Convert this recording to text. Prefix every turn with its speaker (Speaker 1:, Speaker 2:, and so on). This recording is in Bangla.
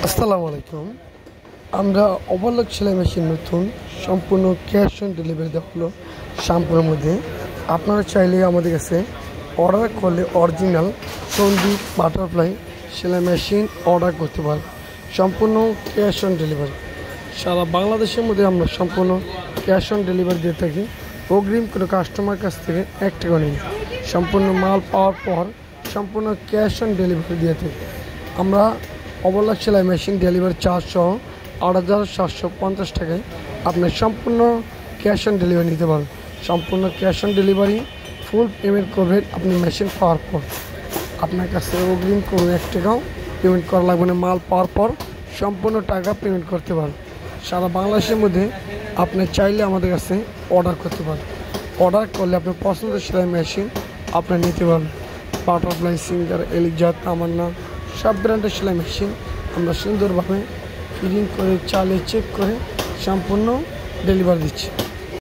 Speaker 1: আসসালামু আলাইকুম। আমরা ওভারলক সেলাই মেশিন নতুন সম্পূর্ণ ক্যাশ অন ডেলিভারি দেওয়া হলো শ্যামপুরের মধ্যে। আপনারা চাইলে আমাদের কাছে অর্ডার করলে অরিজিনাল সন্দীপ বাটারফ্লাই সেলাই মেশিন অর্ডার করতে পারেন। সম্পূর্ণ ক্যাশ অন ডেলিভারি সারা বাংলাদেশের মধ্যে আমরা সম্পূর্ণ ক্যাশ অন ডেলিভারি দিয়ে থাকি। অগ্রিম কোনো কাস্টমার কাছ থেকে 1 টাকা নিই। সম্পূর্ণ মাল পাওয়ার পর সম্পূর্ণ ক্যাশ অন ডেলিভারি দিয়ে থাকি। আমরা ওভারলক সেলাই মেশিন ডেলিভারি চার্জ সহ 8,750 টাকায় আপনার সম্পূর্ণ ক্যাশ অন ডেলিভারি নিতে পারেন। সম্পূর্ণ cash on delivery full payment করবেন আপনি মেশিন পাওয়ার পর। আপনার কাছে অগ্রিম কোনো 1 টাকাও পেমেন্ট করা লাগবে না। মাল পাওয়ার পর সম্পূর্ণ টাকা পেমেন্ট করতে পারেন। সারা বাংলাদেশের মধ্যে আপনি চাইলে আমাদের কাছে অর্ডার করতে পারেন। অর্ডার করলে আপনার পছন্দের সেলাই মেশিন আপনি নিতে পারেন। বাটারফ্লাই, সিঙ্গার, এলিজা, তামান্না সব ব্র্যান্ডের সেলাই মেশিন আমরা সুন্দরভাবে ফিটিং করে চালিয়ে চেক করে সম্পূর্ণ ডেলিভারি দিচ্ছি।